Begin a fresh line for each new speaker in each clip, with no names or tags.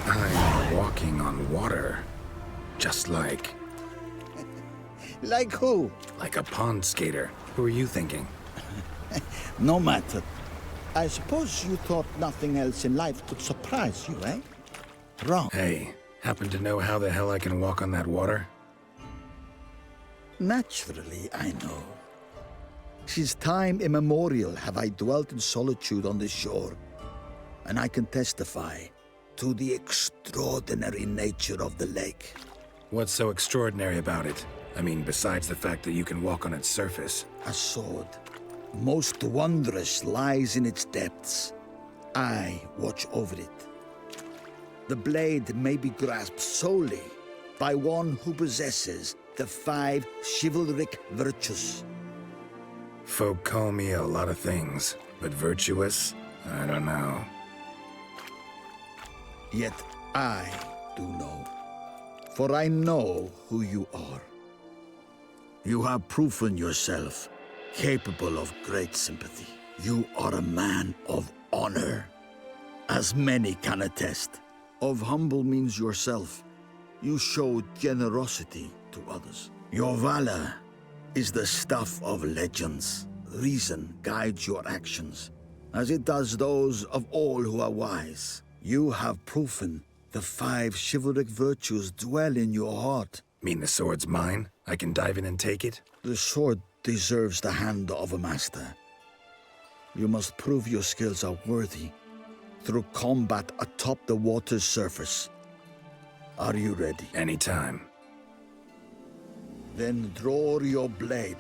I'm walking on water. Just like...
Like who?
Like a pond skater. Who are you thinking?
No matter. I suppose you thought nothing else in life could surprise you, eh? Wrong.
Hey, happen to know how the hell I can walk on that water?
Naturally, I know. Since time immemorial have I dwelt in solitude on this shore, and I can testify to the extraordinary nature of the lake.
What's so extraordinary about it? I mean, besides the fact that you can walk on its surface.
A sword, most wondrous, lies in its depths. I watch over it. The blade may be grasped solely by one who possesses the 5 chivalric virtues.
Folk call me a lot of things, but virtuous? I don't know.
Yet I do know, for I know who you are. You have proven yourself capable of great sympathy. You are a man of honor, as many can attest. Of humble means yourself. You show generosity to others. Your valor is the stuff of legends. Reason guides your actions, as it does those of all who are wise. You have proven the 5 chivalric virtues dwell in your heart.
Mean the sword's mine? I can dive in and take it?
The sword deserves the hand of a master. You must prove your skills are worthy through combat atop the water's surface. Are you ready?
Anytime.
Then draw your blade.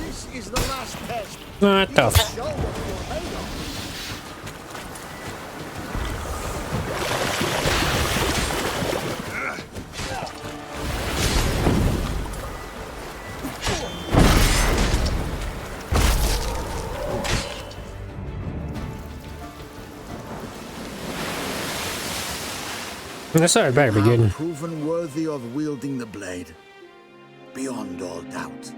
This is the last test.
What the f-
Show what you're made of.
This sword better be good.
Proven worthy of wielding the blade, beyond all doubt.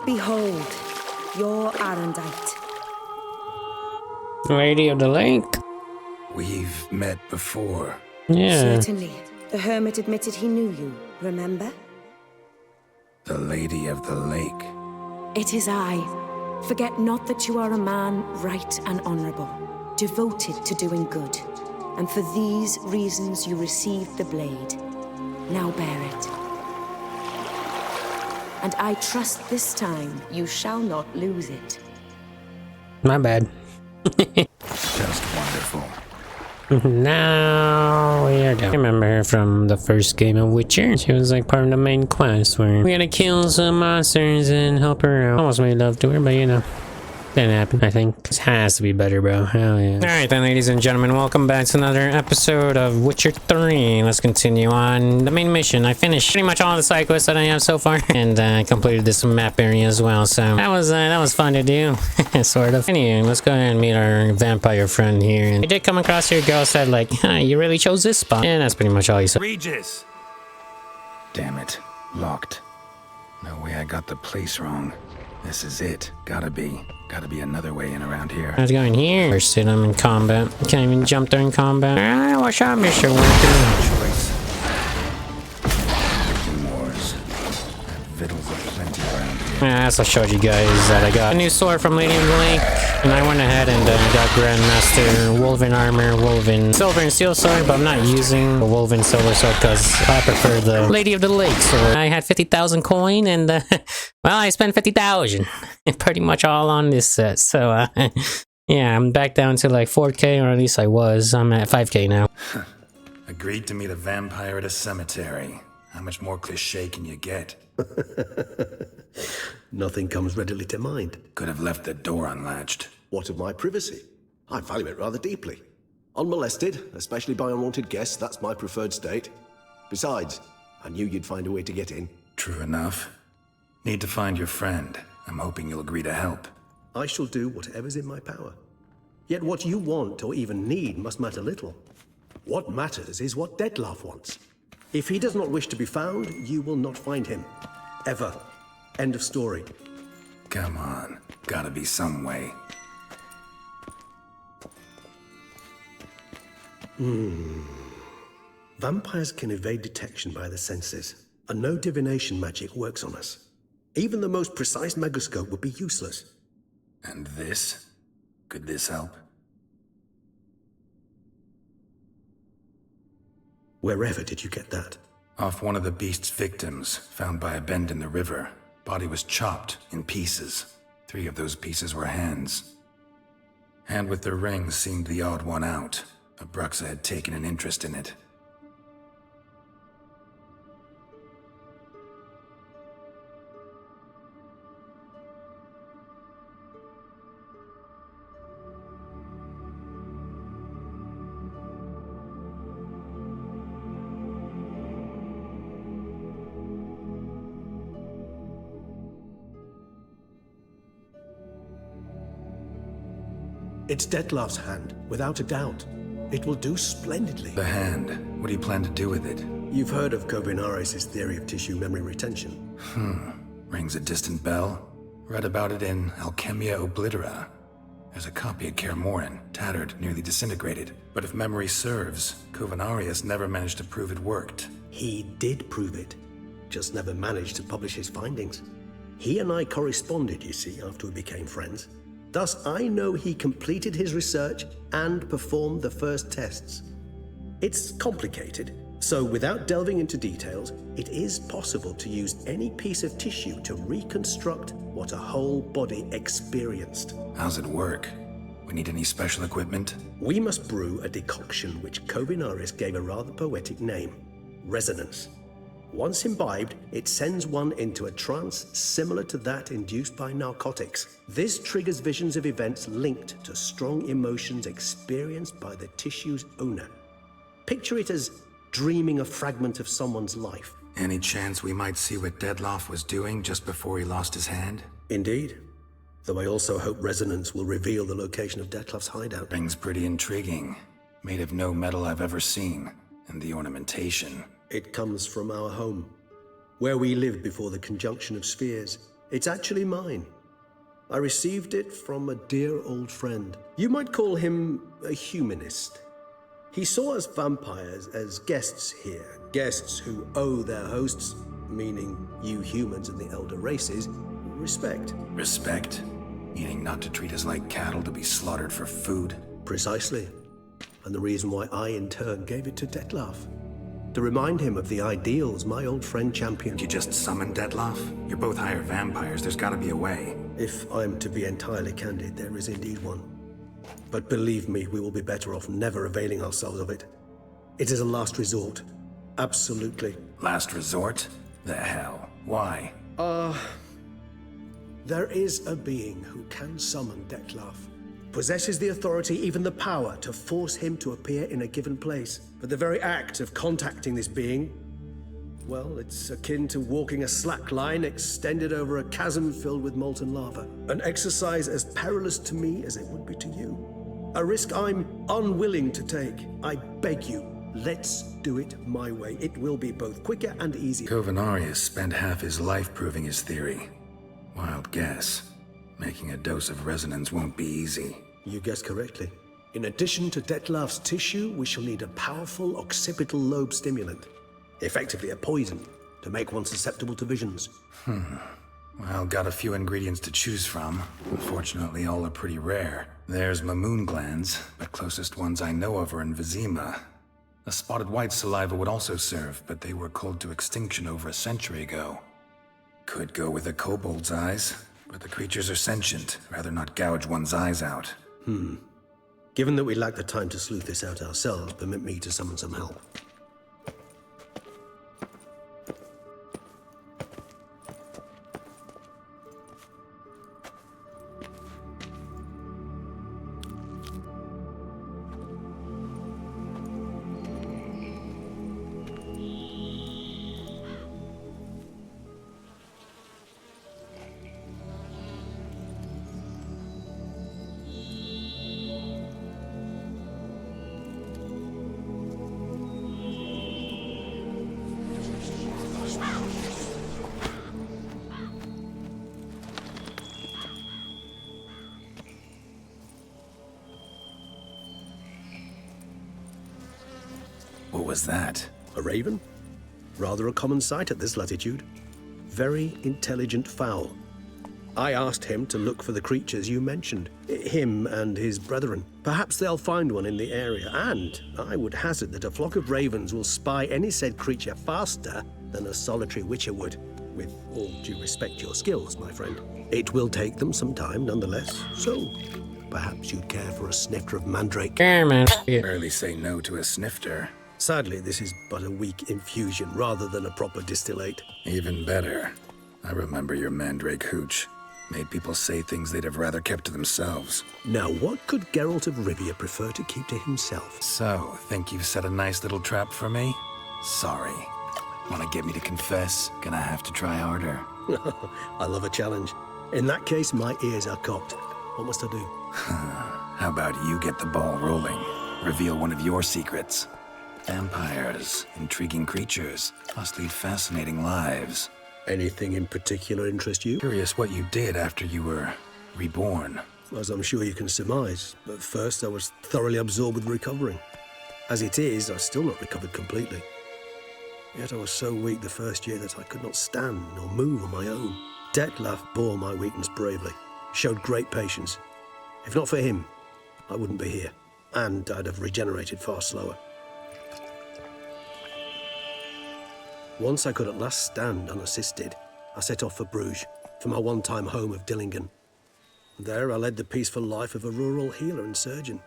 Behold, your Arendite.
Lady of the Lake?
We've met before.
Yeah.
Certainly. The Hermit admitted he knew you, remember?
The Lady of the Lake.
It is I. Forget not that you are a man right and honorable, devoted to doing good. And for these reasons you received the blade. Now bear it. And I trust this time you shall not lose it.
My bad.
Just wonderful.
Now we are done. I remember her from the first game of Witcher. She was like part of the main quest where we had to kill some monsters and help her out. Almost made love to her, but you know. Didn't happen, I think. This has to be better, bro. Hell yeah. Alright then, ladies and gentlemen, welcome back to another episode of Witcher 3. Let's continue on the main mission. I finished pretty much all the side quests that I have so far, and I completed this map area as well, so that was fun to do. Sort of. Anyway, let's go ahead and meet our vampire friend here. And I did come across here, girl said like, you really chose this spot. And that's pretty much all he said.
Regis! Damn it. Locked. No way I got the place wrong. This is it. Gotta be another way in around here.
I was going here. First, I'm in combat. Can't even jump during combat. Ah, watch out, Mr. Walker.
Choice. Wars. Victuals are plenty around here.
As I showed you guys that I got a new sword from Lady of the Lake, and I went ahead and got Grandmaster Wolven armor, Wolven silver and steel sword, but I'm not using the Wolven silver sword because I prefer the Lady of the Lake sword. I had 50,000 coin and well, I spent 50,000 pretty much all on this set. So yeah, I'm back down to like 4K, or at least I was. I'm at 5K now.
Agreed to meet a vampire at a cemetery. How much more cliche can you get?
Nothing comes readily to mind.
Could have left the door unlatched.
What of my privacy? I value it rather deeply. Unmolested, especially by unwanted guests, that's my preferred state. Besides, I knew you'd find a way to get in.
True enough. Need to find your friend. I'm hoping you'll agree to help.
I shall do whatever's in my power. Yet what you want or even need must matter little. What matters is what Dettlaff wants. If he does not wish to be found, you will not find him. Ever. End of story.
Come on. Gotta be some way.
Vampires can evade detection by the senses, and no divination magic works on us. Even the most precise megoscope would be useless.
And this? Could this help?
Wherever did you get that?
Off one of the beast's victims, found by a bend in the river. Body was chopped in pieces. 3 of those pieces were hands. Hand with the ring seemed the odd one out. Abruxa had taken an interest in it.
It's Dettlaff's hand, without a doubt. It will do splendidly.
The hand. What do you plan to do with it?
You've heard of Kovinaris' theory of tissue memory retention.
Rings a distant bell. Read about it in Alchemia Oblitera. There's a copy at Kaer Morhen, tattered, nearly disintegrated. But if memory serves, Kovinaris never managed to prove it worked.
He did prove it, just never managed to publish his findings. He and I corresponded, you see, after we became friends. Thus, I know he completed his research and performed the first tests. It's complicated, so without delving into details, it is possible to use any piece of tissue to reconstruct what a whole body experienced.
How's it work? We need any special equipment?
We must brew a decoction which Kovinaris gave a rather poetic name, resonance. Once imbibed, it sends one into a trance similar to that induced by narcotics. This triggers visions of events linked to strong emotions experienced by the tissue's owner. Picture it as dreaming a fragment of someone's life.
Any chance we might see what Dettlaff was doing just before he lost his hand?
Indeed. Though I also hope resonance will reveal the location of Dettlaff's hideout.
Ring's pretty intriguing. Made of no metal I've ever seen. And the ornamentation.
It comes from our home, where we lived before the conjunction of spheres. It's actually mine. I received it from a dear old friend. You might call him a humanist. He saw us vampires as guests here, guests who owe their hosts, meaning you humans and the elder races, respect.
Respect? Meaning not to treat us like cattle to be slaughtered for food?
Precisely. And the reason why I, in turn, gave it to Dettlaff. To remind him of the ideals my old friend championed.
You just summoned Dettlaff? You're both higher vampires, there's gotta be a way.
If I'm to be entirely candid, there is indeed one. But believe me, we will be better off never availing ourselves of it. It is a last resort. Absolutely.
Last resort? The hell? Why?
There is a being who can summon Dettlaff. Possesses the authority, even the power, to force him to appear in a given place. But the very act of contacting this being, well, it's akin to walking a slack line extended over a chasm filled with molten lava. An exercise as perilous to me as it would be to you. A risk I'm unwilling to take. I beg you, let's do it my way. It will be both quicker and easier.
Kovinaris spent half his life proving his theory. Wild guess. Making a dose of resonance won't be easy.
You guessed correctly. In addition to Dettlaff's tissue, we shall need a powerful occipital lobe stimulant. Effectively a poison, to make one susceptible to visions.
Well, got a few ingredients to choose from. Unfortunately, all are pretty rare. There's Mamoon glands, but closest ones I know of are in Vizima. A spotted white saliva would also serve, but they were culled to extinction over a century ago. Could go with a kobold's eyes. But the creatures are sentient. Rather not gouge one's eyes out.
Given that we lack the time to sleuth this out ourselves, permit me to summon some help.
What was that?
A raven? Rather a common sight at this latitude. Very intelligent fowl. I asked him to look for the creatures you mentioned, him and his brethren. Perhaps they'll find one in the area, and I would hazard that a flock of ravens will spy any said creature faster than a solitary witcher would. With all due respect to your skills, my friend. It will take them some time, nonetheless, so perhaps you'd care for a snifter of mandrake.
Yeah, man. Yeah.
Rarely say no to a snifter.
Sadly, this is but a weak infusion rather than a proper distillate.
Even better. I remember your mandrake hooch. Made people say things they'd have rather kept to themselves.
Now, what could Geralt of Rivia prefer to keep to himself?
So, think you've set a nice little trap for me? Sorry. Want to get me to confess? Gonna have to try harder.
I love a challenge. In that case, my ears are cocked. What must I do?
How about you get the ball rolling? Reveal one of your secrets. Vampires, intriguing creatures, must lead fascinating lives.
Anything in particular interest you?
Curious what you did after you were reborn.
As I'm sure you can surmise, but first I was thoroughly absorbed with recovering. As it is, I've still not recovered completely. Yet I was so weak the first year that I could not stand or move on my own. Dettlaff bore my weakness bravely, showed great patience. If not for him, I wouldn't be here, and I'd have regenerated far slower. Once I could at last stand unassisted, I set off for Bruges, for my one-time home of Dillingen. There I led the peaceful life of a rural healer and surgeon,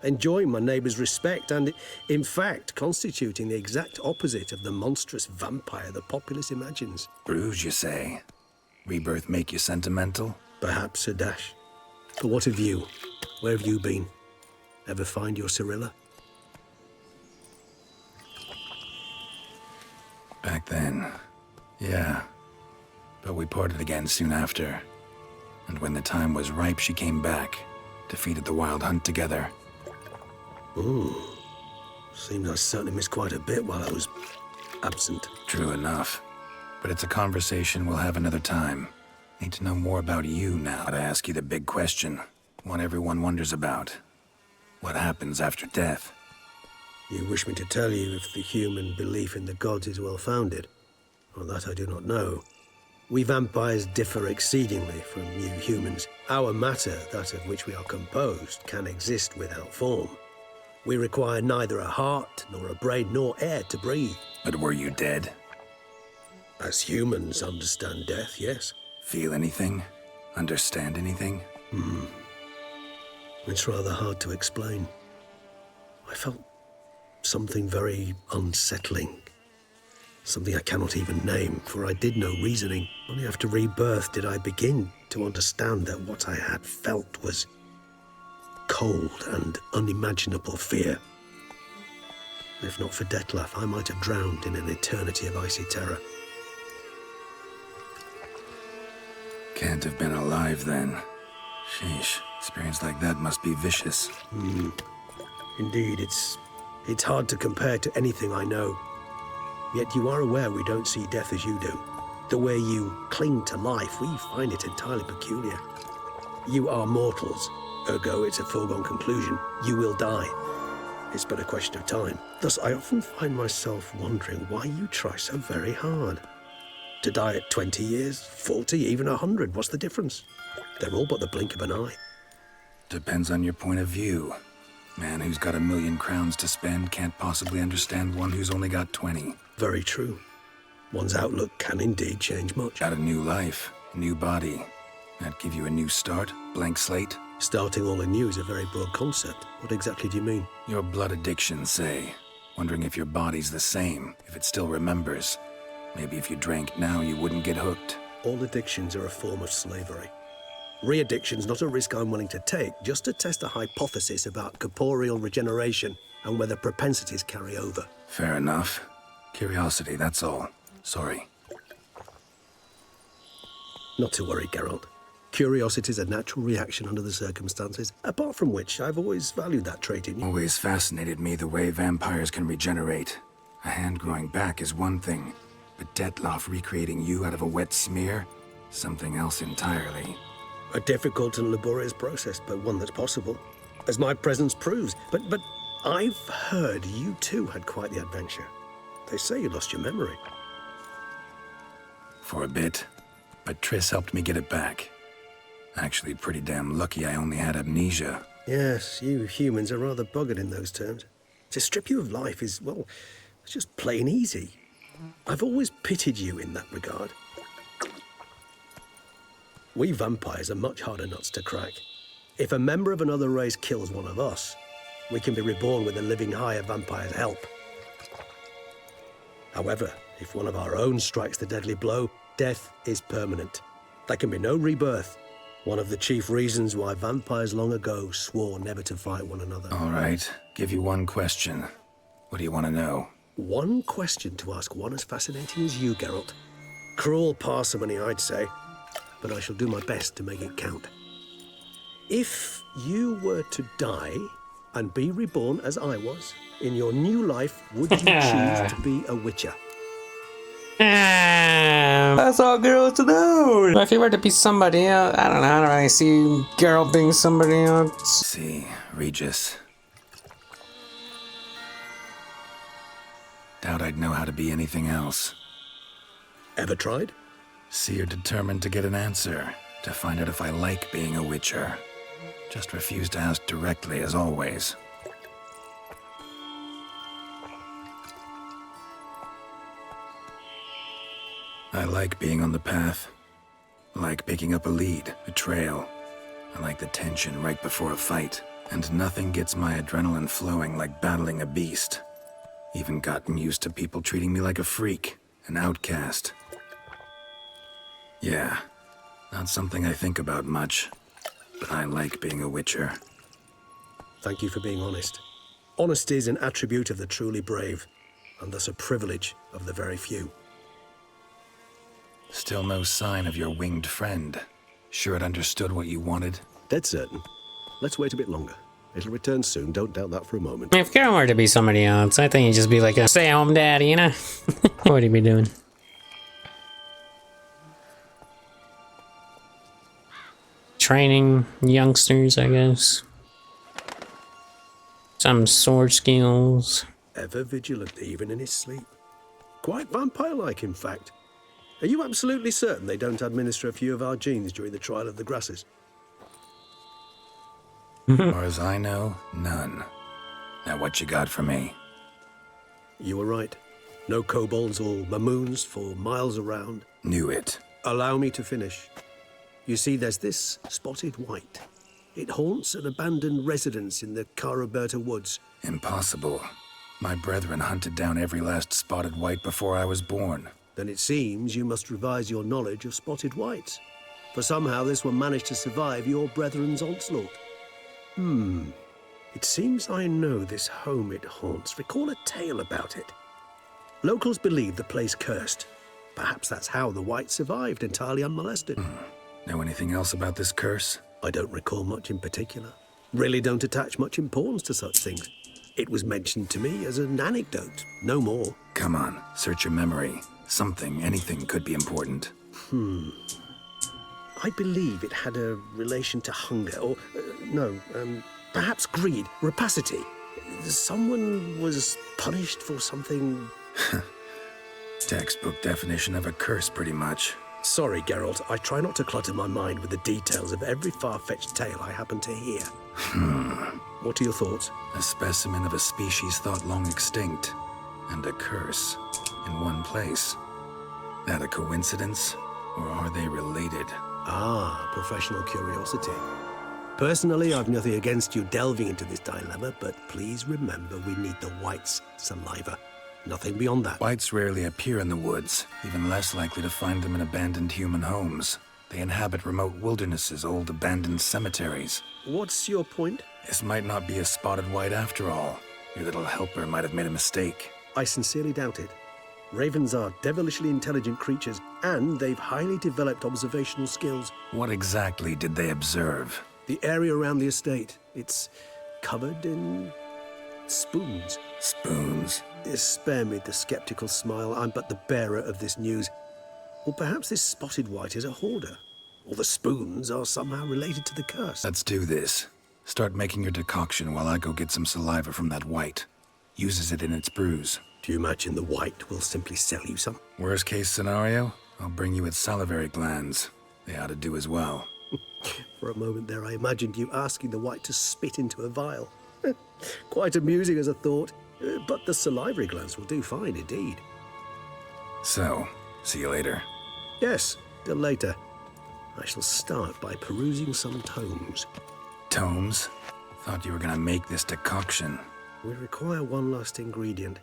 enjoying my neighbours' respect and, in fact, constituting the exact opposite of the monstrous vampire the populace imagines.
Bruges, you say? Rebirth make you sentimental?
Perhaps a dash. But what of you? Where have you been? Ever find your Cyrilla?
Back then, yeah. But we parted again soon after. And when the time was ripe, she came back, defeated the Wild Hunt together.
Ooh. Seems I certainly missed quite a bit while I was absent.
True enough. But it's a conversation we'll have another time. Need to know more about you now. Gotta ask you the big question. One everyone wonders about. What happens after death?
You wish me to tell you if the human belief in the gods is well-founded? Well, that I do not know. We vampires differ exceedingly from you humans. Our matter, that of which we are composed, can exist without form. We require neither a heart, nor a brain, nor air to breathe.
But were you dead?
As humans understand death, yes.
Feel anything? Understand anything?
It's rather hard to explain. I felt something very unsettling. Something I cannot even name, for I did no reasoning. Only after rebirth did I begin to understand that what I had felt was cold and unimaginable fear. If not for Dettlaff, I might have drowned in an eternity of icy terror.
Can't have been alive then. Sheesh, experience like that must be vicious.
Indeed, it's hard to compare to anything I know. Yet you are aware we don't see death as you do. The way you cling to life, we find it entirely peculiar. You are mortals, ergo it's a foregone conclusion. You will die. It's but a question of time. Thus, I often find myself wondering why you try so very hard. To die at 20 years, 40, even 100, what's the difference? They're all but the blink of an eye.
Depends on your point of view. Man who's got 1,000,000 crowns to spend can't possibly understand one who's only got 20.
Very true. One's outlook can indeed change much.
Got a new life, new body. That give you a new start, blank slate?
Starting all anew is a very broad concept. What exactly do you mean?
Your blood addiction, say. Wondering if your body's the same, if it still remembers. Maybe if you drank now, you wouldn't get hooked.
All addictions are a form of slavery. Re-addiction's not a risk I'm willing to take, just to test a hypothesis about corporeal regeneration and whether propensities carry over.
Fair enough. Curiosity, that's all. Sorry.
Not to worry, Geralt. Curiosity is a natural reaction under the circumstances, apart from which I've always valued that trait in you.
Always fascinated me the way vampires can regenerate. A hand growing back is one thing, but Dettlaff recreating you out of a wet smear? Something else entirely.
A difficult and laborious process, but one that's possible, as my presence proves. But I've heard you too had quite the adventure. They say you lost your memory.
For a bit, but Triss helped me get it back. Actually, pretty damn lucky I only had amnesia.
Yes, you humans are rather buggered in those terms. To strip you of life is, well, it's just plain easy. I've always pitied you in that regard. We vampires are much harder nuts to crack. If a member of another race kills one of us, we can be reborn with a living higher vampire's help. However, if one of our own strikes the deadly blow, death is permanent. There can be no rebirth. One of the chief reasons why vampires long ago swore never to fight one another.
All right, give you one question. What do you want to know?
One question to ask one as fascinating as you, Geralt. Cruel parsimony, I'd say, but I shall do my best to make it count. If you were to die and be reborn as I was, in your new life, would you choose to be a witcher?
That's all girls to do. If you were to be somebody else, I don't know. I don't really see Geralt being somebody else.
See, Regis. Doubt I'd know how to be anything else.
Ever tried?
See, you're determined to get an answer, to find out if I like being a witcher. Just refuse to ask directly, as always. I like being on the path. I like picking up a lead, a trail. I like the tension right before a fight. And nothing gets my adrenaline flowing like battling a beast. Even gotten used to people treating me like a freak, an outcast. Yeah, not something I think about much, but I like being a witcher.
Thank you for being honest. Honesty is an attribute of the truly brave, and thus a privilege of the very few.
Still no sign of your winged friend. Sure it understood what you wanted?
Dead certain. Let's wait a bit longer. It'll return soon, don't doubt that for a moment.
If Geralt were to be somebody else, I think he'd just be like a stay-at-home daddy, you know? What would he be doing? Training youngsters, I guess. Some sword skills.
Ever vigilant, even in his sleep. Quite vampire-like, in fact. Are you absolutely certain they don't administer a few of our genes during the trial of the grasses?
As far as I know, none. Now what you got for me?
You were right. No kobolds or mamoons for miles around.
Knew it.
Allow me to finish. You see, there's this spotted wight. It haunts an abandoned residence in the Caraberta woods.
Impossible. My brethren hunted down every last spotted wight before I was born.
Then it seems you must revise your knowledge of spotted wights. For somehow this one managed to survive your brethren's onslaught. It seems I know this home it haunts. Recall a tale about it. Locals believe the place cursed. Perhaps that's how the wight survived entirely unmolested.
Know anything else about this curse?
I don't recall much in particular. Really don't attach much importance to such things. It was mentioned to me as an anecdote, no more.
Come on, search your memory. Something, anything could be important.
I believe it had a relation to hunger, or, perhaps greed, rapacity. Someone was punished for something.
Textbook definition of a curse, pretty much.
Sorry, Geralt, I try not to clutter my mind with the details of every far-fetched tale I happen to hear. What are your thoughts?
A specimen of a species thought long extinct, and a curse, in one place. That a coincidence, or are they related?
Ah, professional curiosity. Personally, I've nothing against you delving into this dilemma, but please remember we need the wight's saliva. Nothing beyond that.
Wights rarely appear in the woods, even less likely to find them in abandoned human homes. They inhabit remote wildernesses, old abandoned cemeteries.
What's your point?
This might not be a spotted wight after all. Your little helper might have made a mistake.
I sincerely doubt it. Ravens are devilishly intelligent creatures, and they've highly developed observational skills.
What exactly did they observe?
The area around the estate, it's covered in spoons.
Spoons?
Spare me the skeptical smile. I'm but the bearer of this news. Or perhaps this spotted wight is a hoarder. Or the spoons are somehow related to the curse.
Let's do this. Start making your decoction while I go get some saliva from that Wight. Uses it in its brews.
Do you imagine the Wight will simply sell you some?
Worst case scenario, I'll bring you its salivary glands. They ought to do as well.
For a moment there, I imagined you asking the Wight to spit into a vial. Quite amusing as a thought, but the salivary glands will do fine indeed.
So, see you later.
Yes, till later. I shall start by perusing some tomes.
Tomes? Thought you were gonna make this decoction.
We require one last ingredient.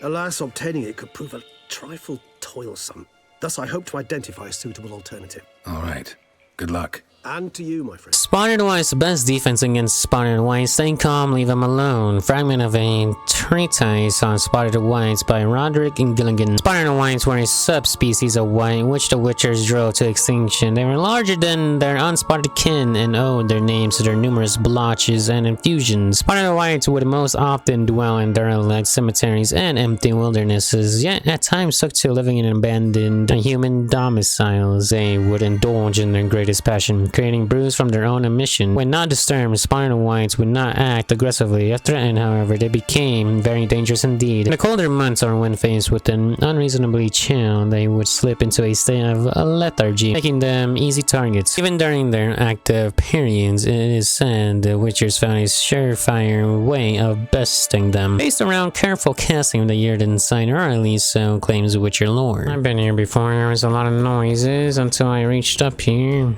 Alas, obtaining it could prove a trifle toilsome. Thus, I hope to identify a suitable alternative.
All right. Good luck.
And to you, my friend.
Spotted White's the best defense against Spotted White. Stay calm, leave him alone. Fragment of a treatise on Spotted Whites by Roderick and Gilligan. Spotted Whites were a subspecies of white, which the Witchers drove to extinction. They were larger than their unspotted kin and owed their names to their numerous blotches and infusions. Spotted Whites would most often dwell in derelict cemeteries and empty wildernesses, yet at times took to living in abandoned human domiciles. They would indulge in their greatest passion, creating brews from their own emission. When not disturbed, Spotted Whites would not act aggressively. If threatened, however, they became very dangerous indeed. In the colder months or when faced with an unreasonably chill, they would slip into a state of lethargy, making them easy targets. Even during their active periods, it is said the Witchers found a surefire way of besting them, based around careful casting of the Yerden sign, or at least so claims Witcher lore. I've been here before. There was a lot of noises until I reached up here.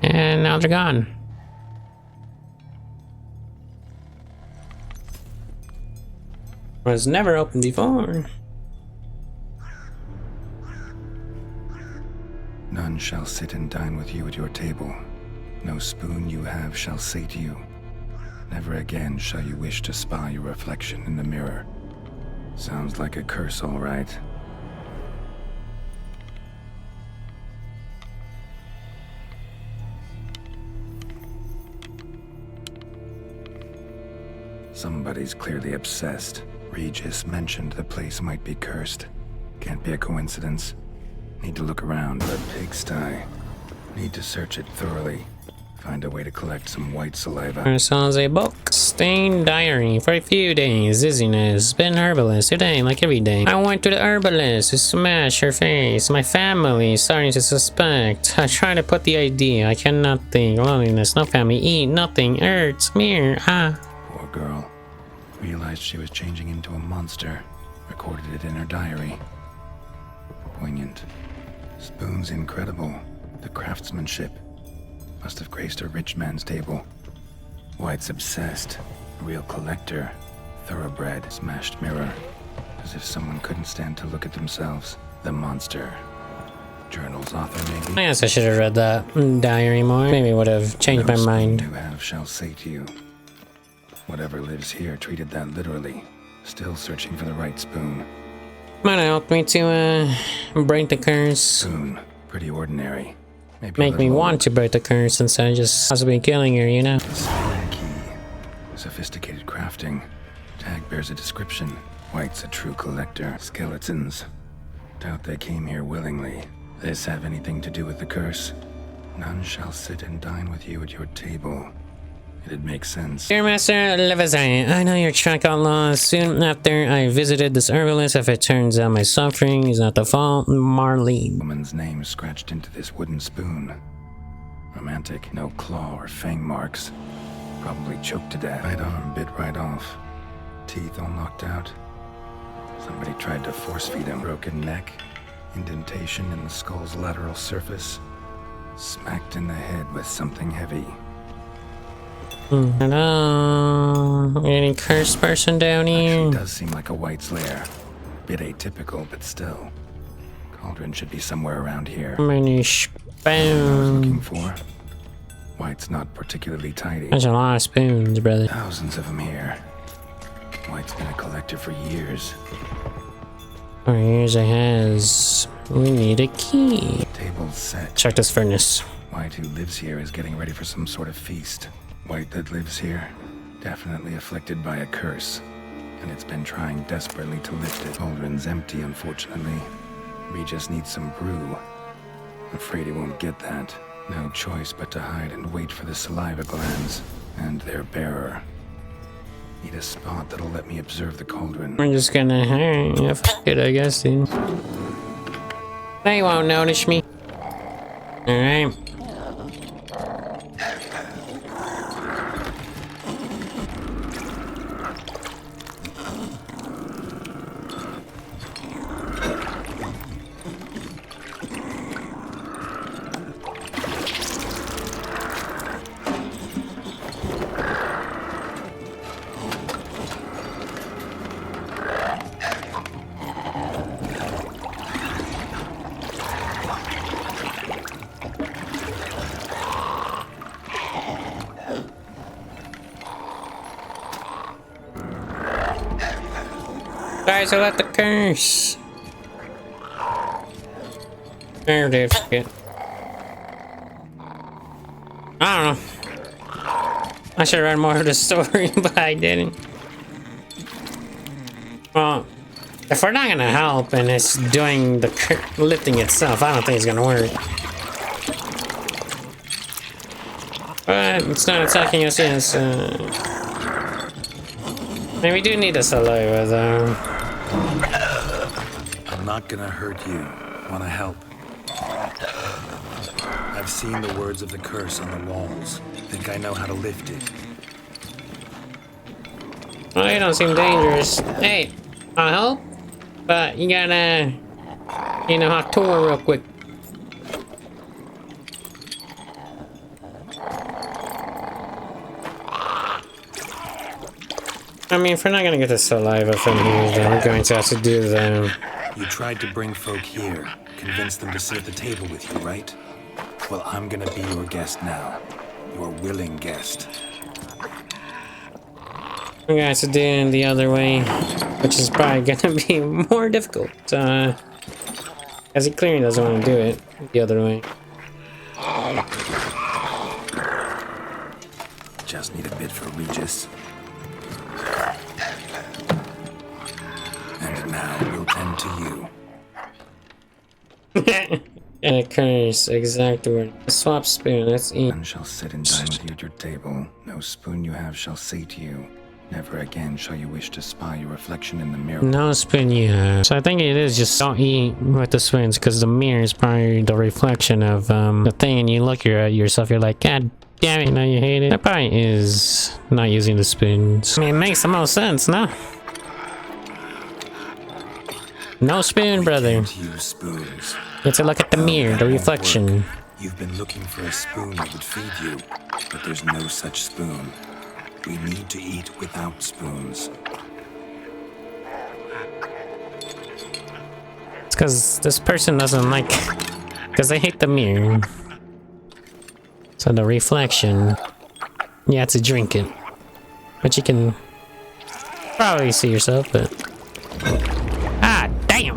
And now they're gone. Was never opened before.
None shall sit and dine with you at your table. No spoon you have shall sate you. Never again shall you wish to spy your reflection in the mirror. Sounds like a curse, all right. Somebody's clearly obsessed. Regis mentioned the place might be cursed. Can't be a coincidence. Need to look around. The pigsty. Need to search it thoroughly. Find a way to collect some white saliva.
There sounds a book. Stained diary. For a few days, dizziness. Been herbalist today, like every day. I went to the herbalist to smash her face. My family is starting to suspect. I try to put the idea. I cannot think. Loneliness, no family, eat, nothing, hurts, mirror,
Poor girl. Realized she was changing into a monster. Recorded it in her diary. Poignant. Spoon's incredible. The craftsmanship. Must have graced a rich man's table. White's obsessed. A real collector. Thoroughbred. Smashed mirror. As if someone couldn't stand to look at themselves. The monster. Journal's author, maybe?
I guess I should have read that diary more. Maybe it would have changed my mind.
You have shall say to you. Whatever lives here treated that literally. Still searching for the right spoon.
Might have helped me to break the curse.
Spoon. Pretty ordinary. Maybe
Make me want to break the curse instead of just possibly killing her, you know?
Spoon key. Sophisticated crafting. Tag bears a description. White's a true collector. Skeletons. Doubt they came here willingly. This have anything to do with the curse? None shall sit and dine with you at your table. It'd make sense.
Dear Master Levisay, I know your track got lost soon after I visited this herbalist. If it turns out my suffering is not the fault, Marlene.
Woman's name scratched into this wooden spoon. Romantic, no claw or fang marks. Probably choked to death. Right arm bit right off. Teeth all knocked out. Somebody tried to force feed him. Broken neck. Indentation in the skull's lateral surface. Smacked in the head with something heavy.
Hello? Any cursed person down here?
Actually does seem like a White's lair. Bit atypical, but still. Cauldron should be somewhere around here.
Many
I was
spoons.
looking for. White's not particularly tidy.
There's a lot of spoons, brother.
Thousands of them here. White's been a collector for years.
For years it has. We need a key.
Table's set.
Check this furnace.
White, who lives here, is getting ready for some sort of feast. White that lives here, definitely afflicted by a curse, and it's been trying desperately to lift it. Cauldron's empty, unfortunately. Regis needs some brew. Afraid he won't get that. No choice but to hide and wait for the saliva glands. and their bearer. Need a spot that'll let me observe the cauldron.
We're just gonna, yeah, fuck it, I guess, dude. They won't notice me. Alright. Guys, I let the curse. There it is. Shit. I don't know. I should have read more of the story, but I didn't. Well, if we're not gonna help and it's doing the lifting itself, I don't think it's gonna work. But it's not attacking us yet, I mean, we do need a saliva, though.
I'm not gonna hurt you. Wanna help? I've seen the words of the curse on the walls. Think I know how to lift it.
Well, you don't seem dangerous. Hey, I'll help, but you gotta, you know, hot tour real quick. I mean, if we're not gonna get the saliva from here, then we're going to have to do the...
You tried to bring folk here, convince them to sit at the table with you, right? Well, I'm gonna be your guest now. Your willing guest.
We're gonna have to do it the other way, which is probably gonna be more difficult, as he clearly doesn't want to do it the other way.
Just need a bit for Regis. And now we'll tend to you.
And a curse, exact word. Swap spoon, let's eat.
None shall sit and dine with you at your table. No spoon you have shall say to you. Never again shall you wish to spy your reflection in the mirror.
No spoon you have. So I think it is just don't eat with the spoons, because the mirror is probably the reflection of the thing, and you look at yourself, you're like, God damn it, now you hate it. That probably is not using the spoons. I mean, it makes the most sense, no? No spoon, brother.
Can't use spoons.
You have to look at the mirror, the reflection.
You've been looking for a spoon that would feed you, but there's no such spoon. We need to eat without spoons.
It's because this person doesn't like... Because they hate the mirror. So the reflection... You have to drink it. But you can... probably see yourself, but... Ah, damn!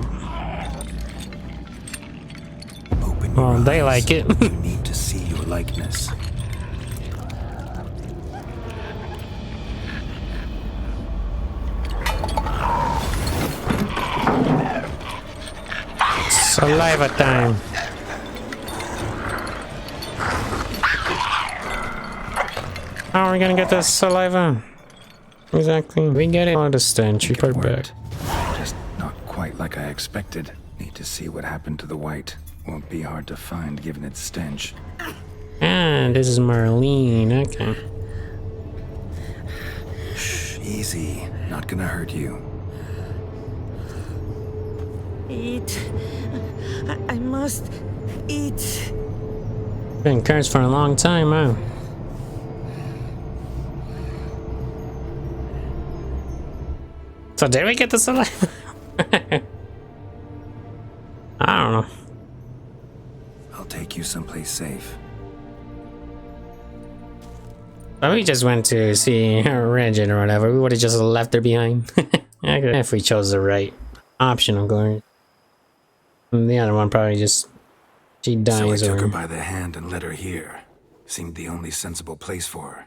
Open your
Well, they
eyes.
like it.
You need to see your likeness.
Saliva time. How are we gonna get this saliva? Exactly. We get it. Oh, the stench. Report back.
Just not quite like I expected. Need to see what happened to the white. Won't be hard to find given its stench.
Ah, this is Marlene. Okay.
Shh, easy. Not gonna hurt you.
Eat. I must eat.
Been cursed for a long time, huh? So did we get the saliva? I don't know.
I'll take you someplace safe.
But we just went to see Regis or whatever. We would have just left her behind. If we chose the right option, of course. And the other one probably just... She dies
So I
or...
took her by the hand and led her here. Seemed the only sensible place for her.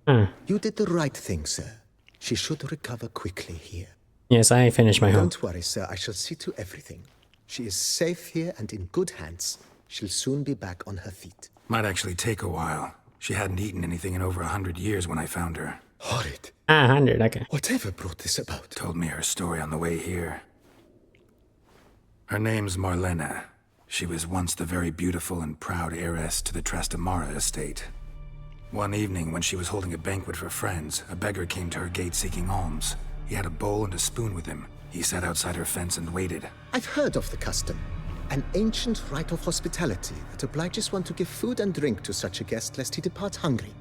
Huh.
You did the right thing, sir. She should recover quickly here.
Yes, I finished my homework.
Don't worry, sir. I shall see to everything. She is safe here and in good hands. She'll soon be back on her feet.
Might actually take a while. She hadn't eaten anything in over 100 years when I found her.
Horrid.
100, okay.
Whatever brought this about?
Told me her story on the way here. Her name's Marlena. She was once the very beautiful and proud heiress to the Trastamara estate. One evening, when she was holding a banquet for friends, a beggar came to her gate seeking alms. He had a bowl and a spoon with him. He sat outside her fence and waited.
I've heard of the custom. An ancient rite of hospitality that obliges one to give food and drink to such a guest lest he depart hungry.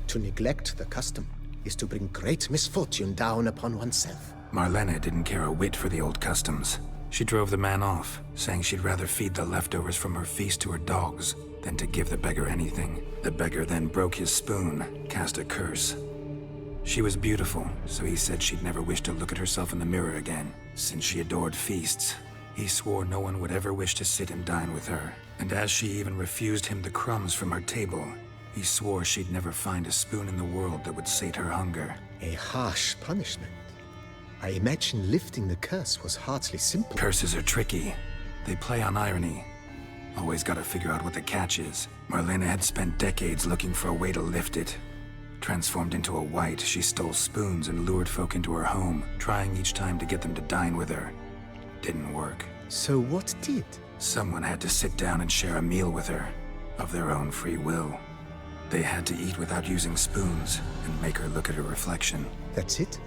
To neglect the custom is to bring great misfortune down upon oneself.
Marlena didn't care a whit for the old customs. She drove the man off, saying she'd rather feed the leftovers from her feast to her dogs than to give the beggar anything. The beggar then broke his spoon, cast a curse. She was beautiful, so he said she'd never wish to look at herself in the mirror again. Since she adored feasts, he swore no one would ever wish to sit and dine with her. And as she even refused him the crumbs from her table, he swore she'd never find a spoon in the world that would sate her hunger.
A harsh punishment. I imagine lifting the curse was hardly simple.
Curses are tricky. They play on irony. Always gotta figure out what the catch is. Marlena had spent decades looking for a way to lift it. Transformed into a wight, she stole spoons and lured folk into her home, trying each time to get them to dine with her. Didn't work.
So what did?
Someone had to sit down and share a meal with her, of their own free will. They had to eat without using spoons, and make her look at her reflection.
That's it?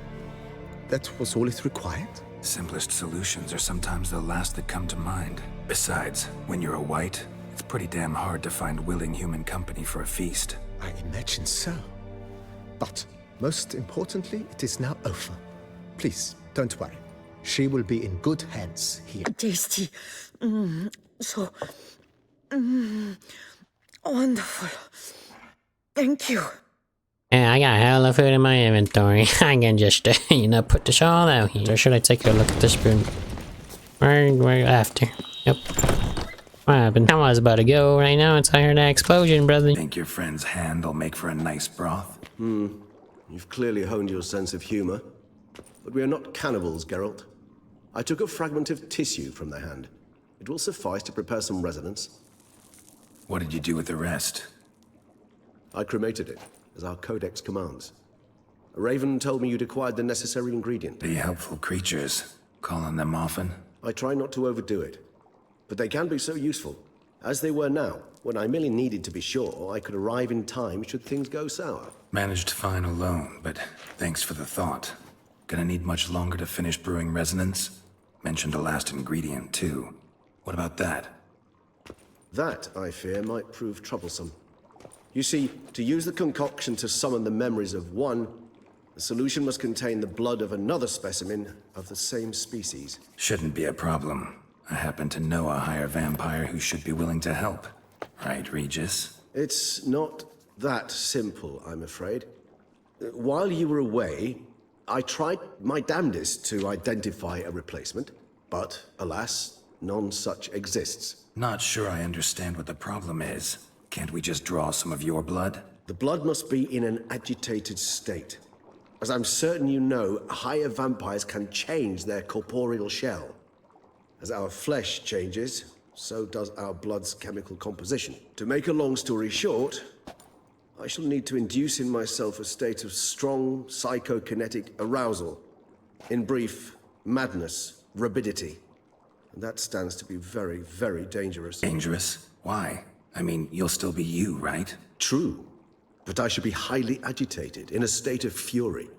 That was all it required?
Simplest solutions are sometimes the last that come to mind. Besides, when you're a wight, it's pretty damn hard to find willing human company for a feast.
I imagine so. But, most importantly, it is now over. Please, don't worry. She will be in good hands here.
Tasty. So wonderful. Thank you.
Yeah, I got hella food in my inventory. I can just, put this all out here. Or should I take a look at the spoon? Where after? Yep. What happened? I was about to go right now until I heard that explosion, brother.
Think your friend's hand will make for a nice broth?
You've clearly honed your sense of humor. But we are not cannibals, Geralt. I took a fragment of tissue from the hand. It will suffice to prepare some resonance.
What did you do with the rest?
I cremated it, as our codex commands. A raven told me you'd acquired the necessary ingredient.
The helpful creatures. Call on them often?
I try not to overdo it. But they can be so useful. As they were now, when I merely needed to be sure I could arrive in time should things go sour.
Managed fine alone, but thanks for the thought. Gonna need much longer to finish brewing resonance? Mentioned a last ingredient, too. What about that?
That, I fear, might prove troublesome. You see, to use the concoction to summon the memories of one, the solution must contain the blood of another specimen of the same species.
Shouldn't be a problem. I happen to know a higher vampire who should be willing to help. Right, Regis?
It's not that simple, I'm afraid. While you were away, I tried my damnedest to identify a replacement, but alas, none such exists.
Not sure I understand what the problem is. Can't we just draw some of your blood?
The blood must be in an agitated state. As I'm certain you know, higher vampires can change their corporeal shell. As our flesh changes, so does our blood's chemical composition. To make a long story short, I shall need to induce in myself a state of strong psychokinetic arousal. In brief, madness, rabidity. And that stands to be very, very dangerous.
Dangerous? Why? I mean, you'll still be you, right?
True. But I should be highly agitated, in a state of fury.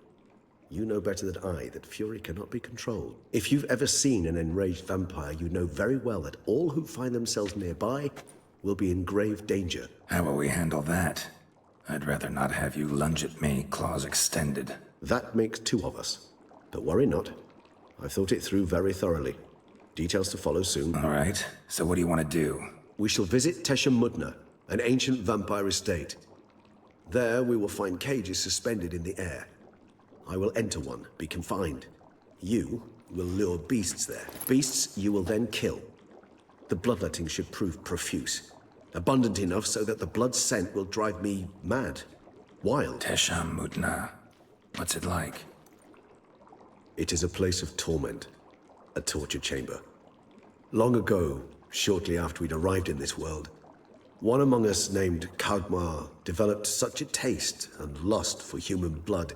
You know better than I that fury cannot be controlled. If you've ever seen an enraged vampire, you know very well that all who find themselves nearby will be in grave danger.
How will we handle that? I'd rather not have you lunge at me, claws extended.
That makes two of us. But worry not. I've thought it through very thoroughly. Details to follow soon.
All right, so what do you want to do?
We shall visit Tesha Mudna, an ancient vampire estate. There we will find cages suspended in the air. I will enter one, be confined. You will lure beasts there. Beasts you will then kill. The bloodletting should prove profuse. Abundant enough so that the blood scent will drive me mad. Wild.
Tesha Mudna. What's it like?
It is a place of torment. A torture chamber. Long ago, shortly after we'd arrived in this world, One among us named Kagmar developed such a taste and lust for human blood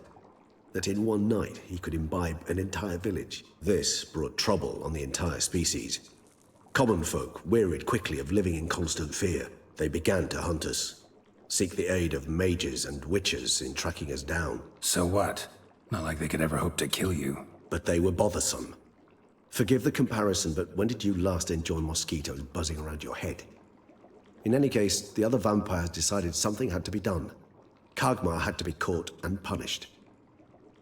that in one night he could imbibe an entire village. This brought trouble on the entire species. Common folk wearied quickly of living in constant fear. They began to hunt us, seek the aid of mages and witches in tracking us down.
So what? Not like they could ever hope to kill you.
But they were bothersome. Forgive the comparison, but when did you last enjoy mosquitoes buzzing around your head? In any case, the other vampires decided something had to be done. Kagmar had to be caught and punished.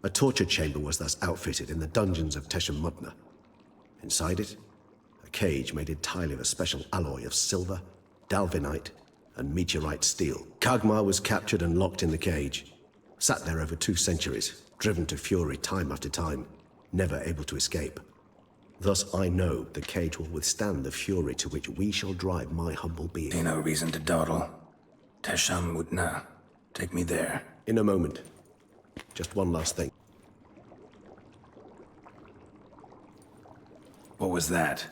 A torture chamber was thus outfitted in the dungeons of Teshamutna. Inside it, a cage made entirely of a special alloy of silver, dalvinite, and meteorite steel. Kagmar was captured and locked in the cage. Sat there over 2 centuries, driven to fury time after time, never able to escape. Thus I know the cage will withstand the fury to which we shall drive my humble being.
See no reason to dawdle. Teshamutna. Take me there.
In a moment. Just one last thing.
What was that?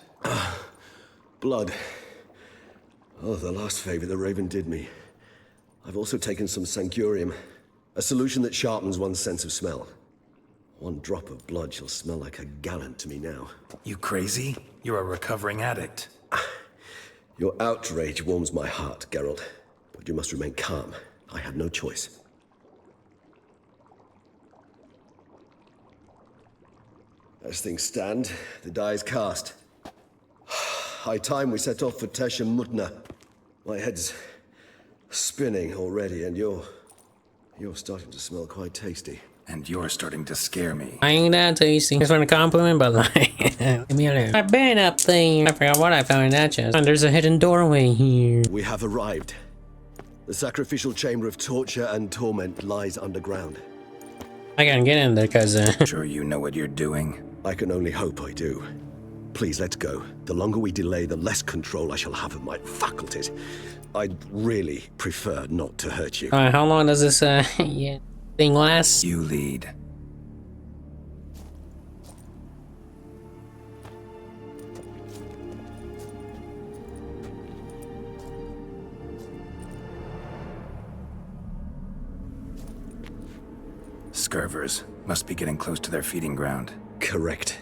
Blood. Oh, the last favor the Raven did me. I've also taken some Sancurium, a solution that sharpens one's sense of smell. 1 drop of blood shall smell like a gallon to me now.
You crazy? You're a recovering addict.
Your outrage warms my heart, Geralt. But you must remain calm. I had no choice. As things stand, the die is cast. High time we set off for Teshamutna. My head's spinning already, and you're starting to smell quite tasty.
And you're starting to scare me.
I ain't that tasty. Just want a compliment, but like, leave me alone. I've been up there. I forgot what I found in that chest. And there's a hidden doorway here.
We have arrived. The sacrificial chamber of torture and torment lies underground.
I can't get in there because
Sure you know what you're doing?
I can only hope I do. Please, let's go. The longer we delay, the less control I shall have of my faculties. I'd really prefer not to hurt you.
Alright, how long does this thing last?
You lead. Scurvers. Must be getting close to their feeding ground.
Correct.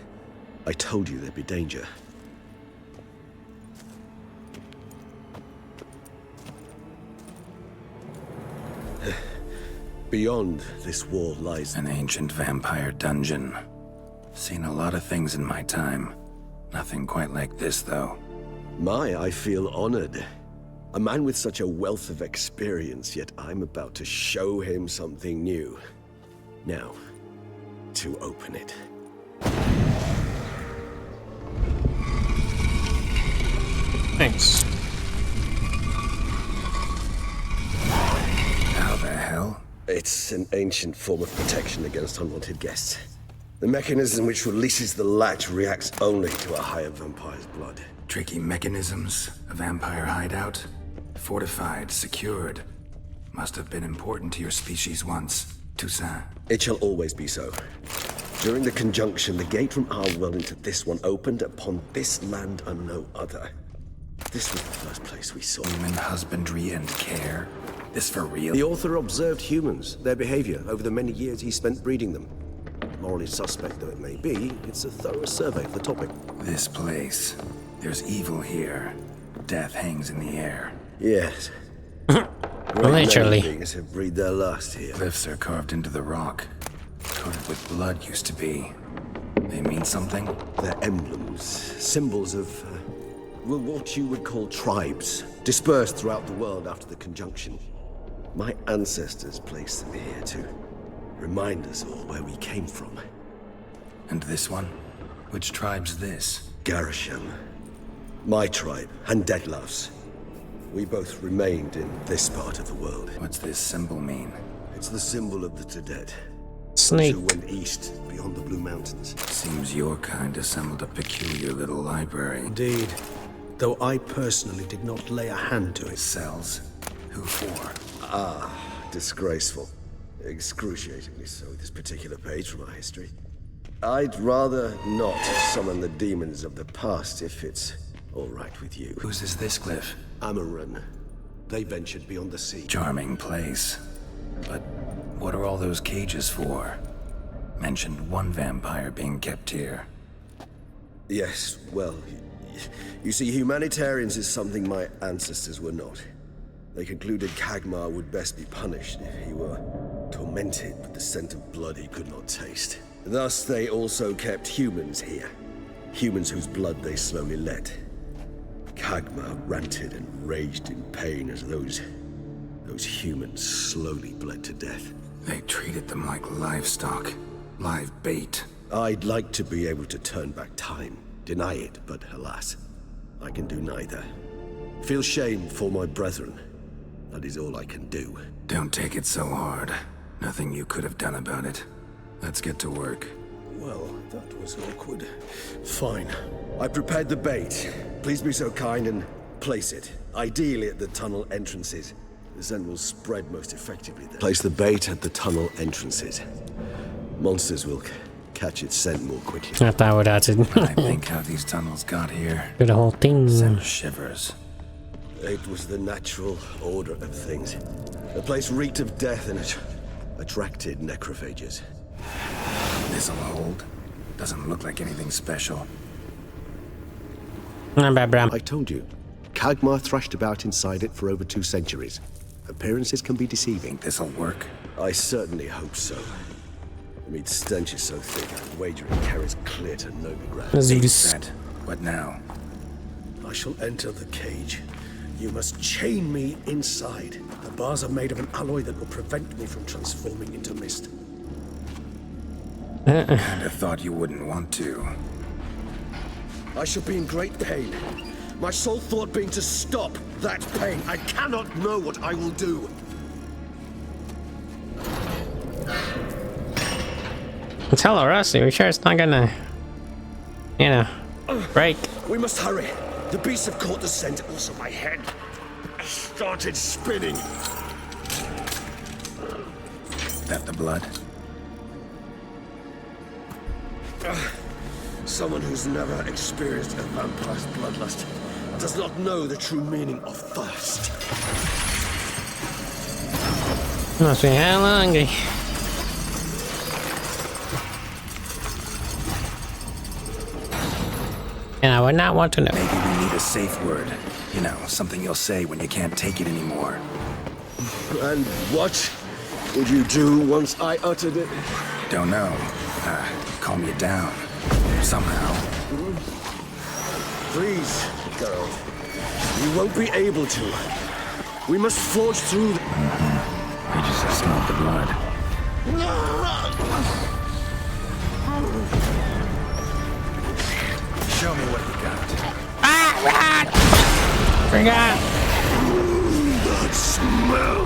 I told you there'd be danger. Beyond this wall lies
An ancient vampire dungeon. Seen a lot of things in my time. Nothing quite like this, though.
I feel honored. A man with such a wealth of experience, yet I'm about to show him something new. Now, to open it.
Thanks.
How the hell?
It's an ancient form of protection against unwanted guests. The mechanism which releases the latch reacts only to a higher vampire's blood.
Tricky mechanisms, a vampire hideout. Fortified, secured. Must have been important to your species once, Toussaint.
It shall always be so. During the conjunction, the gate from our world into this one opened upon this land and no other. This was the first place we saw.
Human husbandry and care. This for real?
The author observed humans, their behavior, over the many years he spent breeding them. Morally suspect though it may be, it's a thorough survey of the topic.
This place. There's evil here. Death hangs in the air.
Yes.
Literally.
Many beings have breathed their last here.
Glyphs are carved into the rock. Coated with blood used to be. They mean something?
They're emblems, symbols of, what you would call tribes, dispersed throughout the world after the conjunction. My ancestors placed them here to remind us all where we came from.
And this one? Which tribe's this?
Garisham. My tribe, and Dettlaff's. We both remained in this part of the world.
What's this symbol mean?
It's the symbol of the Tedet,
Snake.
who went east beyond the Blue Mountains.
Seems your kind assembled a peculiar little library.
Indeed. Though I personally did not lay a hand to it.
Cells? Who for?
Disgraceful. Excruciatingly so, this particular page from our history. I'd rather not summon the demons of the past if it's all right with you.
Whose is this glyph?
Amaran. They ventured beyond the sea.
Charming place. But what are all those cages for? Mentioned one vampire being kept here.
Yes, well, you see, humanitarians is something my ancestors were not. They concluded Kagmar would best be punished if he were tormented with the scent of blood he could not taste. Thus, they also kept humans here. Humans whose blood they slowly let. Kagmar ranted and raged in pain as those humans slowly bled to death.
They treated them like livestock. Live bait.
I'd like to be able to turn back time, deny it, but alas, I can do neither. Feel shame for my brethren. That is all I can do.
Don't take it so hard. Nothing you could have done about it. Let's get to work.
Well, that was awkward. Fine. I prepared the bait. Please be so kind and place it. Ideally at the tunnel entrances. The scent will spread most effectively there. Place the bait at the tunnel entrances. Monsters will catch its scent more quickly.
I thought that's it.
I think how these tunnels got here.
Do the whole thing.
Send shivers.
It was the natural order of things. The place reeked of death and it attracted necrophages.
This'll hold. Doesn't look like anything special.
Not bad, Bram.
I told you, Kagmar thrashed about inside it for over 2 centuries. Appearances can be deceiving.
Think this'll work?
I certainly hope so. I mean, stench is so thick, I'd wager it carries clear to Novigrad.
Zeus.
Set. What now?
I shall enter the cage. You must chain me inside. The bars are made of an alloy that will prevent me from transforming into mist.
Kinda thought you wouldn't want to.
I shall be in great pain. My sole thought being to stop that pain. I cannot know what I will do.
Tell her, Rusty. We're sure it's not gonna, you know, break.
We must hurry. The beasts have caught the scent. Also, my head started spinning.
That the blood?
Someone who's never experienced a vampire's bloodlust does not know the true meaning of thirst.
Must be hella hungry. And I would not want to know.
Maybe we need a safe word. You know, something you'll say when you can't take it anymore.
And what would you do once I uttered it?
Don't know. Calm you down. Somehow.
Please, Geralt. You won't be able to. We must forge through the...
Regis has smelled the blood. Show me what you got.
Forgot.
That smell!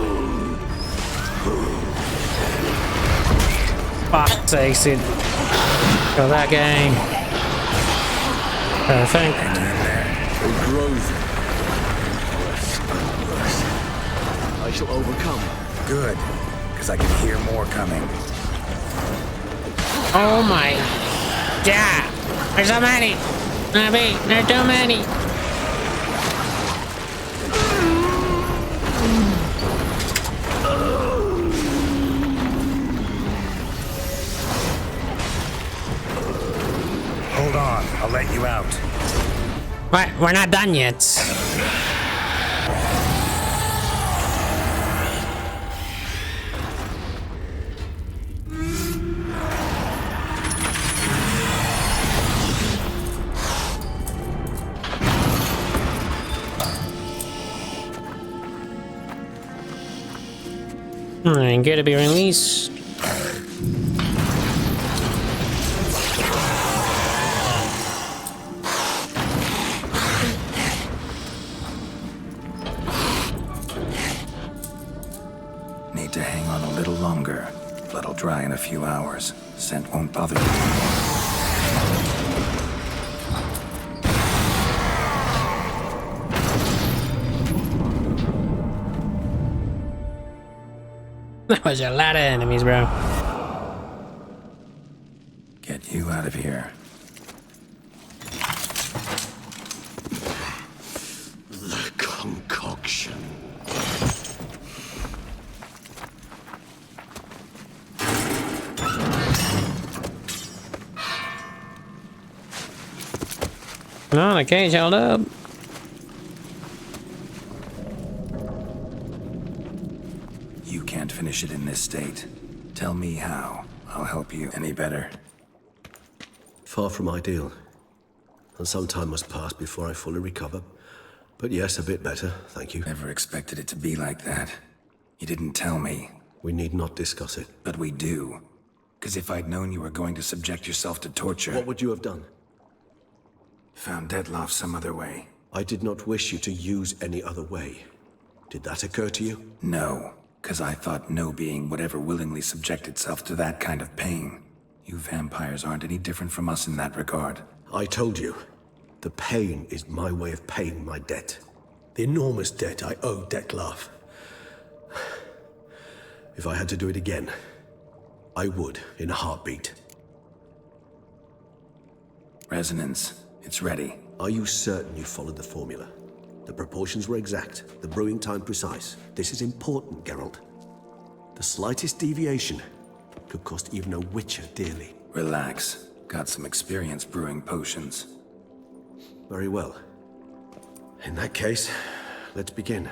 Fuck sakes, dude. Kill that gang. Perfect.
It grows worse and worse. I shall overcome.
Good, because I can hear more coming.
Oh my god. There's so many. There's too many.
Hold on, I'll let you out.
What? We're not done yet. Alright, good to be released.
Need to hang on a little longer. Blood'll dry in a few hours. Scent won't bother you anymore.
That was a lot of enemies, bro.
Get you out of here.
The concoction.
No, the cage held up.
You can't finish it in this state. Tell me how. I'll help you. Any better?
Far from ideal. And some time must pass before I fully recover. But yes, a bit better, thank you.
Never expected it to be like that. You didn't tell me.
We need not discuss it.
But we do. Because if I'd known you were going to subject yourself to torture...
What would you have done?
Found Dettlaff some other way.
I did not wish you to use any other way. Did that occur to you?
No, because I thought no being would ever willingly subject itself to that kind of pain. You vampires aren't any different from us in that regard.
I told you, the pain is my way of paying my debt. The enormous debt I owe Dettlaff. If I had to do it again, I would, in a heartbeat.
Resonance. It's ready.
Are you certain you followed the formula? The proportions were exact, the brewing time precise. This is important, Geralt. The slightest deviation could cost even a witcher dearly.
Relax. Got some experience brewing potions.
Very well. In that case, let's begin.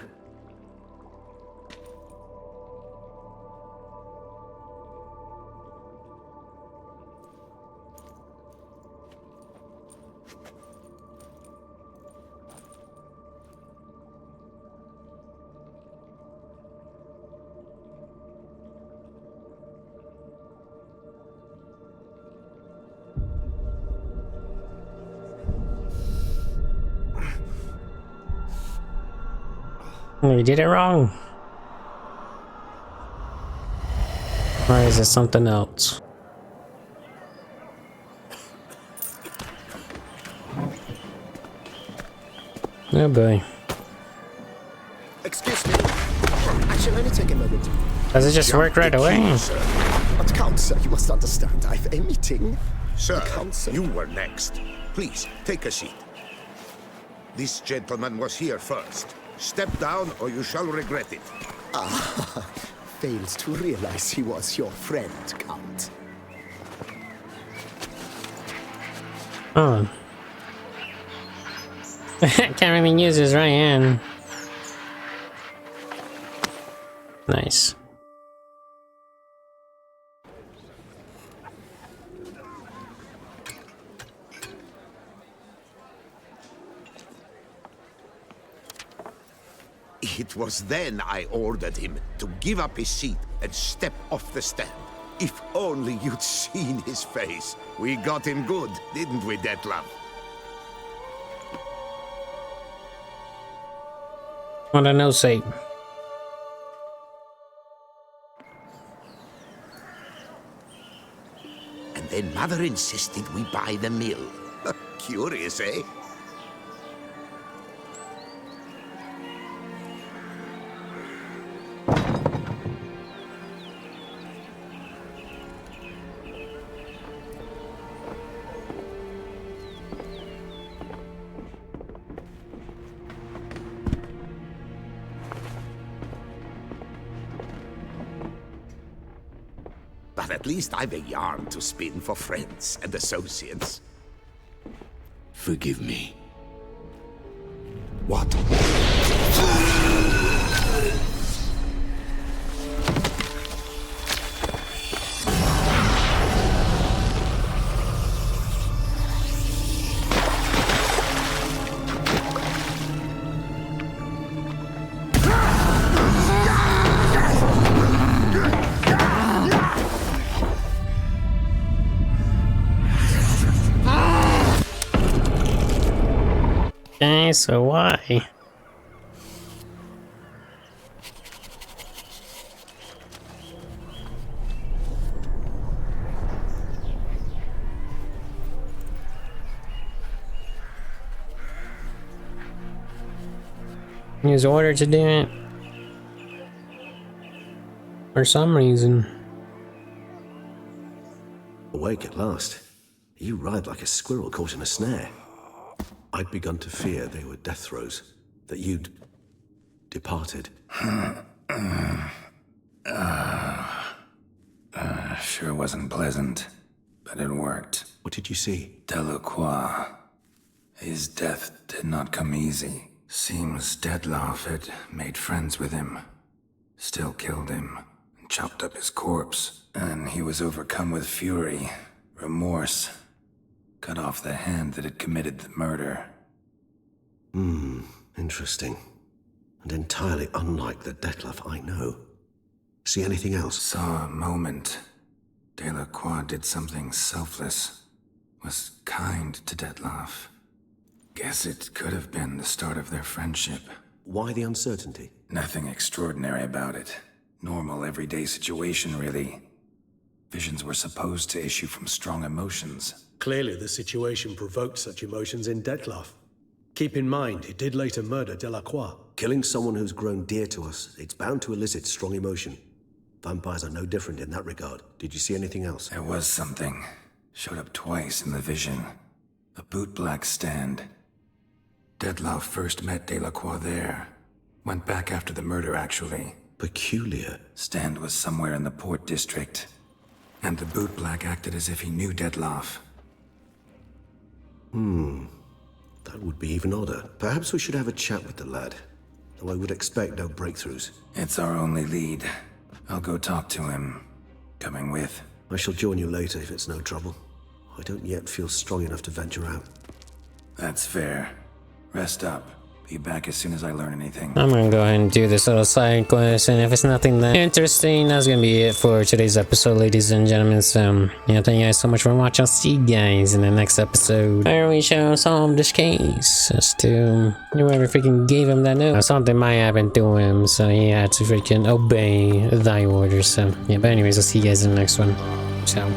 We did it wrong. Or is it something else? Oh boy.
Excuse me. I shall only take a moment.
Does it just work right away?
But Count, sir, you must understand. I've a meeting.
Sir,
Council.
you were next. Please, take a seat. This gentleman was here first. Step down or you shall regret it.
Ah, fails to realize he was your friend, Count.
Oh. Can't really use his right hand. Nice.
It was then I ordered him to give up his seat and step off the stand. If only you'd seen his face. We got him good, didn't we, Dettlaff?
On a no save.
And then Mother insisted we buy the mill. Curious, eh? But at least I've a yarn to spin for friends and associates. Forgive me. What?
Okay, so why? He was ordered to do it for some reason.
Awake at last. You ride like a squirrel caught in a snare. I'd begun to fear they were death throes, that you'd departed.
Sure wasn't pleasant, but it worked.
What did you see?
Delacroix. His death did not come easy. Seems Dettlaff had made friends with him. Still killed him, and chopped up his corpse. And he was overcome with fury, remorse. Cut off the hand that had committed the murder.
Interesting. And entirely unlike the Dettlaff I know. See anything else?
Saw a moment. Delacroix did something selfless. Was kind to Dettlaff. Guess it could have been the start of their friendship.
Why the uncertainty?
Nothing extraordinary about it. Normal, everyday situation, really. Visions were supposed to issue from strong emotions.
Clearly, the situation provoked such emotions in Dettlaff. Keep in mind, he did later murder Delacroix.
Killing someone who's grown dear to us, it's bound to elicit strong emotion. Vampires are no different in that regard. Did you see anything else?
There was something. Showed up twice in the vision. A bootblack stand. Dettlaff first met Delacroix there. Went back after the murder, actually.
Peculiar.
Stand was somewhere in the port district. And the bootblack acted as if he knew Dettlaff.
That would be even odder. Perhaps we should have a chat with the lad. Though I would expect no breakthroughs.
It's our only lead. I'll go talk to him. Coming with.
I shall join you later if it's no trouble. I don't yet feel strong enough to venture out.
That's fair. Rest up. Be back as soon as I learn anything.
I'm gonna go ahead and do this little side quest, and if it's nothing that interesting, that's gonna be it for today's episode, ladies and gentlemen. So, thank you guys so much for watching. I'll see you guys in the next episode, where we shall solve this case as to whoever freaking gave him that note. Something might happen to him, so he had to freaking obey thy orders. So, yeah, but anyways, I'll see you guys in the next one. So.